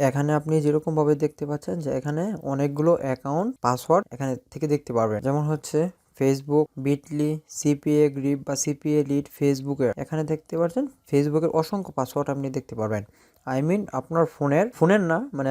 এখানে আপনি যেরকমভাবে দেখতে পাচ্ছেন যে এখানে অনেকগুলো অ্যাকাউন্ট পাসওয়ার্ড এখানে থেকে দেখতে পারবেন, যেমন হচ্ছে ফেসবুক, বিটলি, সিপিএ গ্রিপ বা সিপিএ লিড, ফেসবুকের এখানে দেখতে পাচ্ছেন ফেসবুকের অসংখ্য পাসওয়ার্ড আপনি দেখতে পারবেন। আপনার ফোনের না, মানে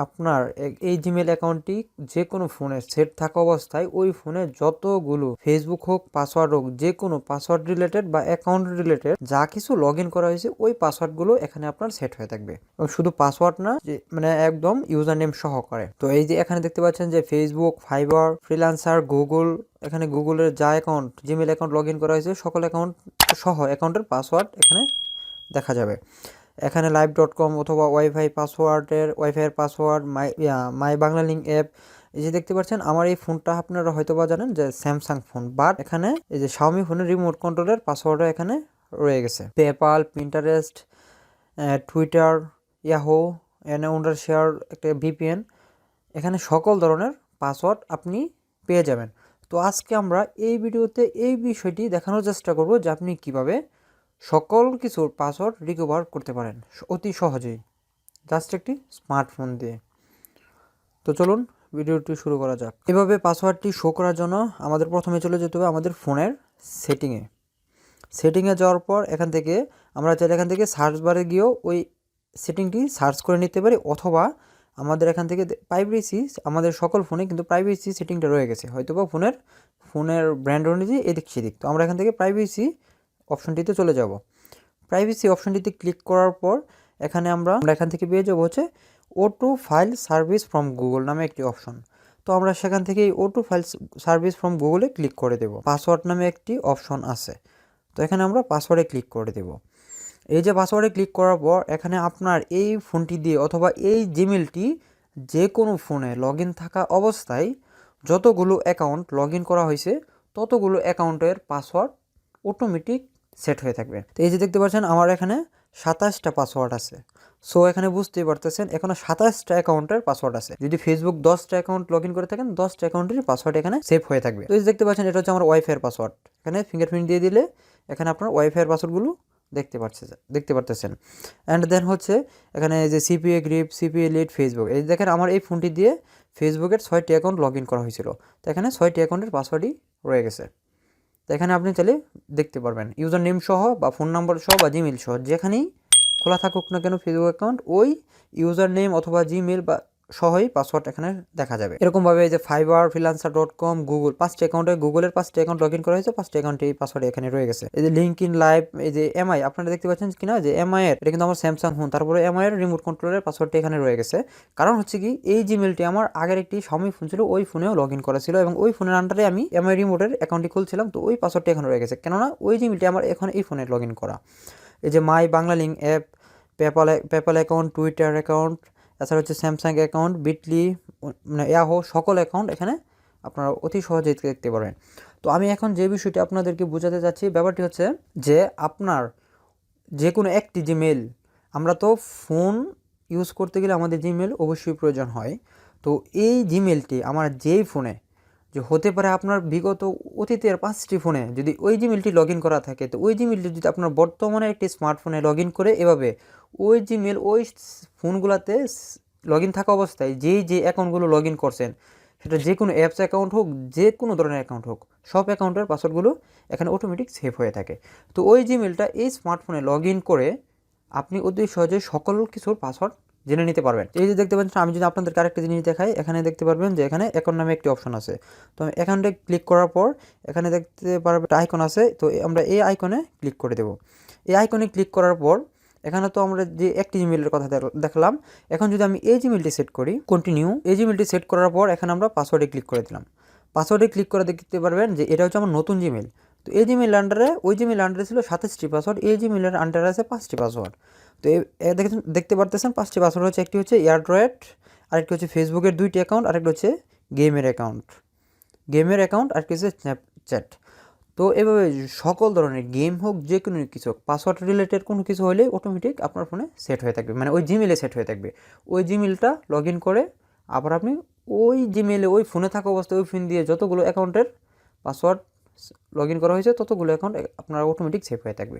আপনার এই জিমেল অ্যাকাউন্টটি যে কোনো ফোনে সেট থাকা অবস্থায় ওই ফোনে যতগুলো ফেসবুক হোক, পাসওয়ার্ড হোক, যে কোনো পাসওয়ার্ড রিলেটেড বা অ্যাকাউন্ট রিলেটেড যা কিছু লগ ইন করা হয়েছে ওই পাসওয়ার্ডগুলো এখানে আপনার সেট হয়ে থাকবে। এবং শুধু পাসওয়ার্ড না, যে মানে একদম ইউজার নেম সহকারে। তো এই যে এখানে দেখতে পাচ্ছেন যে ফেসবুক, ফাইবার, ফ্রিল্যান্সার, গুগল, এখানে গুগলের যা account Gmail account log in করা হয়েছে সকল অ্যাকাউন্ট সহ অ্যাকাউন্টের পাসওয়ার্ড এখানে দেখা যাবে। এখানে live.com অথবা ওয়াইফাইয়ের পাসওয়ার্ড, মাই বাংলা লিঙ্ক অ্যাপ। এই যে দেখতে পাচ্ছেন আমার এই ফোনটা আপনারা হয়তো বা জানেন যে স্যামসাং ফোন, বাট এখানে এই যে শাওমি ফোনের রিমোট কন্ট্রোলের পাসওয়ার্ডও এখানে রয়ে গেছে। PayPal, Pinterest, Twitter, Yahoo, wonder share, একটা ভিপিএন, এখানে সকল ধরনের পাসওয়ার্ড আপনি পেয়ে যাবেন। তো আজকে আমরা এই ভিডিওতে এই বিষয়টি দেখানোর চেষ্টা করব যে আপনি কিভাবে সকল কিছুর পাসওয়ার্ড রিকভার করতে পারেন অতি সহজেই, জাস্ট একটি স্মার্টফোন দিয়ে। তো চলুন ভিডিওটি শুরু করা যাক। এভাবে পাসওয়ার্ডটি শো করার জন্য আমাদের প্রথমে চলে যেতে হবে আমাদের ফোনের সেটিংয়ে যাওয়ার পর এখান থেকে আমরা চাইলে এখান থেকে সার্চ বারে গিয়েও ওই সেটিংটি সার্চ করে নিতে পারি, অথবা আমাদের এখান থেকে প্রাইভেসি, আমাদের সকল ফোনে কিন্তু প্রাইভেসি সেটিংটা রয়ে গেছে, হয়তো বা ফোনের ব্র্যান্ড অনুযায়ী এদিক সেদিক। তো আমরা এখান থেকে প্রাইভেসি অপশনটিতে চলে যাব। প্রাইভেসি অপশনটিতে ক্লিক করার পর এখানে আমরা এখান থেকে পেয়ে যাবো হচ্ছে O2 file service from Google নামে একটি অপশন। তো আমরা সেখান থেকে এই O2 ফাইল সার্ভিস ফ্রম গুগলে ক্লিক করে দেব। পাসওয়ার্ড নামে একটি অপশন আছে, তো এখানে আমরা পাসওয়ার্ডে ক্লিক করে দেব। এই যে পাসওয়ার্ডে ক্লিক করার পর এখানে আপনার এই ফোনটি দিয়ে অথবা এই জিমেলটি যে কোনো ফোনে লগ ইন থাকা অবস্থায় যতগুলো অ্যাকাউন্ট লগ ইন করা হয়েছে ততগুলো অ্যাকাউন্টের পাসওয়ার্ড অটোমেটিক সেট হয়ে থাকবে। তো এই যে দেখতে পাচ্ছেন আমার এখানে 27টা পাসওয়ার্ড আছে। সো এখানে বুঝতেই পারতেছেন এখানে 27টা অ্যাকাউন্টের পাসওয়ার্ড আছে। যদি ফেসবুক 10টা অ্যাকাউন্ট লগ ইন করে থাকেন 10টা অ্যাকাউন্টের পাসওয়ার্ড এখানে সেভ হয়ে থাকবে। তো এই যে দেখতে পাচ্ছেন এটা হচ্ছে আমার ওয়াইফাইয়ের পাসওয়ার্ড। এখানে ফিঙ্গারপ্রিন্ট দিয়ে দিলে এখানে আপনার ওয়াইফাইয়ের পাসওয়ার্ডগুলো দেখতে পারতেছেন। অ্যান্ড দেন হচ্ছে এখানে যে CPA grip, CPA lead, Facebook, এই দেখেন আমার এই ফোনটি দিয়ে ফেসবুকের 6টি অ্যাকাউন্ট লগ ইন করা হয়েছিল। তো এখানে 6টি অ্যাকাউন্টের পাসওয়ার্ডই রয়ে গেছে। তো এখানে আপনি চাইলে দেখতে পারবেন ইউজার নেম সহ বা ফোন নাম্বার সহ বা জিমেল সহ যেখানেই খোলা থাকুক না কেন ফেসবুক অ্যাকাউন্ট, ওই ইউজার নেম অথবা জিমেল বা সহই পাসওয়ার্ড এখানে দেখা যাবে। এরকমভাবে এই যে ফাইবার, ফ্রিল্যান্সার.com, গুগল, 5টি অ্যাকাউন্টে গুগলের 5টি অ্যাকাউন্ট লগ ইন করা হয়েছে, 5টি অ্যাকাউন্টে এই পাসওয়ার্ড এখানে রয়ে গেছে। এই যে লিঙ্ক ইন লাইভ, এই যে এমআই আপনারা দেখতে পাচ্ছেন কিনা যে এমআই এর, এটা কিন্তু আমার স্যামসাং ফোন, তারপরে এমআই এর রিমোট কন্ট্রোলের পাসওয়ার্ডটি এখানে রয়ে গেছে। কারণ হচ্ছে কি এই জিমেলটি আমার আগের একটি শাওমি ফোন ছিল, ওই ফোনেও লগ ইন করা ছিল এবং ওই ফোনের আন্ডারে আমি এমআই রিমোটের অ্যাকাউন্টটি খুলছিলাম, তো ওই পাসওয়ার্ডটি এখানে রয়ে গেছে, কেননা ওই জিমেলটি আমার এখন এই ফোনে লগ ইন করা। এই যে my Bangla link app, PayPal account, Twitter account, এছাড়া হচ্ছে স্যামসাং অ্যাকাউন্ট, বিটলি, মানে ইয়াহু, সকল অ্যাকাউন্ট এখানে আপনারা অতি সহজেই দেখতে পারেন। তো আমি এখন যে বিষয়টি আপনাদেরকে বোঝাতে চাচ্ছি ব্যাপারটি হচ্ছে যে আপনার যে কোনো একটি জিমেল, আমরা তো ফোন ইউজ করতে গেলে আমাদের জিমেল অবশ্যই প্রয়োজন হয়। তো এই জিমেলটি আমার যেই ফোনে যে হতে পারে আপনার বিগত অতীতের 5টি ফোনে যদি ওই জিমেলটি লগ ইন করা থাকে, তো ওই জিমেলটি যদি আপনার বর্তমানে একটি স্মার্টফোনে লগ ইন করে এভাবে ওই জিমেল ওই ফোনগুলোতে লগ ইন থাকা অবস্থায় যে অ্যাকাউন্টগুলো লগ ইন করছেন, সেটা যে কোনো অ্যাপস অ্যাকাউন্ট হোক, যে কোনো ধরনের অ্যাকাউন্ট হোক, সব অ্যাকাউন্টের পাসওয়ার্ডগুলো এখানে অটোমেটিক সেভ হয়ে থাকে। তো ওই জিমেলটা এই স্মার্টফোনে লগ ইন করে আপনি অতি সহজে সকল কিছুর পাসওয়ার্ড জেনে নিতে পারবেন। এই যে দেখতে পাচ্ছেন আমি যদি আপনাদেরকে আরেকটা জিনিস দেখাই, এখানে দেখতে পারবেন যে এখানে অ্যাকাউন্ট নামে একটি অপশন আছে। তো আমি অ্যাকাউন্টে ক্লিক করার পর এখানে দেখতে পারবেন একটা আইকন আছে, তো আমরা এই আইকনে ক্লিক করে দেব। এই আইকনে ক্লিক করার পর এখানে তো আমরা যে একটি জিমেলের কথা দেখলাম, এখন যদি আমি এই জিমেলটি সেট করি, কন্টিনিউ, এই জিমেলটি সেট করার পর এখানে আমরা পাসওয়ার্ডে ক্লিক করে দিলাম। পাসওয়ার্ডে ক্লিক করে দেখতে পারবেন যে এটা হচ্ছে আমার নতুন জিমেল। তো এই জিমেল আন্ডারে, ওই জিমেল আন্ডারে ছিল 27টি পাসওয়ার্ড, এই জিমেলের আন্ডারে আছে 5টি পাসওয়ার্ড। তো দেখতে পারতেছেন 5টি পাসওয়ার্ড হচ্ছে, একটি হচ্ছে এয়ারড্রয়েড, আরেকটি হচ্ছে ফেসবুকের 2টি অ্যাকাউন্ট, আরেকটি হচ্ছে গেমের অ্যাকাউন্ট, আরেকটি হচ্ছে স্ন্যাপচ্যাট। তো এভাবে সকল ধরনের গেম হোক, যে কোনো কিছু হোক, পাসওয়ার্ড রিলেটেড কোনো কিছু হলে অটোমেটিক আপনার ফোনে সেট হয়ে থাকবে, মানে ওই জিমেলে সেট হয়ে থাকবে। ওই জিমেলটা লগ ইন করে আবার আপনি ওই জিমেলে ওই ফোনে থাকা অবস্থায় ওই ফোন দিয়ে যতগুলো অ্যাকাউন্টের পাসওয়ার্ড লগ ইন করা হয়েছে ততগুলো অ্যাকাউন্ট আপনার অটোমেটিক সেভ হয়ে থাকবে।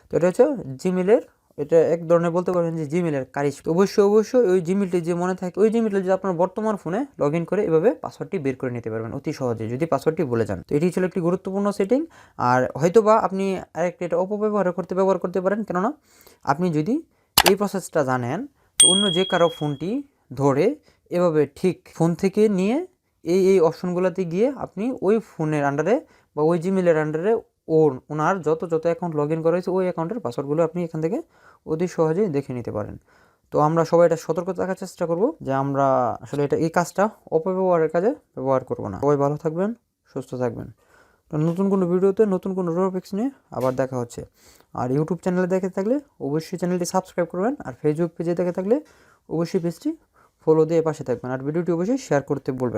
তো এটা হচ্ছে জিমেলের এটা এক ধরনের বলতে পারেন যে জিমেলের কারিশ। অবশ্যই ওই জিমেলটি যে মনে থাকে, ওই জিমেলটা যদি আপনার বর্তমান ফোনে লগ ইন করে এভাবে পাসওয়ার্ডটি বের করে নিতে পারবেন অতি সহজে, যদি পাসওয়ার্ডটি ভুলে যান। তো এটি ছিল একটি গুরুত্বপূর্ণ সেটিং। আর হয়তোবা আপনি আরেকটা এটা ব্যবহার করতে পারেন, কেননা আপনি যদি এই প্রসেসটা জানেন, তো অন্য যে কারো ফোনটি ধরে এভাবে ঠিক ফোন থেকে নিয়ে এই অপশনগুলোতে গিয়ে আপনি ওই ফোনের আন্ডারে বা ওই জিমেলের আন্ডারে ওনার যত অ্যাকাউন্ট লগ ইন করা হয়েছে ওই অ্যাকাউন্টের পাসওয়ার্ডগুলো আপনি এখান থেকে অতি সহজেই দেখে নিতে পারেন। তো আমরা সবাই এটা সতর্ক থাকার চেষ্টা করব যে আমরা আসলে এই কাজটা অপব্যবহারের কাজে ব্যবহার করব না। সবাই ভালো থাকবেন, সুস্থ থাকবেন। তো নতুন কোনো ভিডিওতে নতুন কোনো টপিকস নিয়ে আবার দেখা হচ্ছে। আর ইউটিউব চ্যানেলে দেখে থাকলে অবশ্যই চ্যানেলটি সাবস্ক্রাইব করবেন, আর ফেসবুক পেজে দেখে থাকলে অবশ্যই পেজটি ফলো দিয়ে পাশে থাকবেন, আর ভিডিওটি অবশ্যই শেয়ার করতে বলবেন।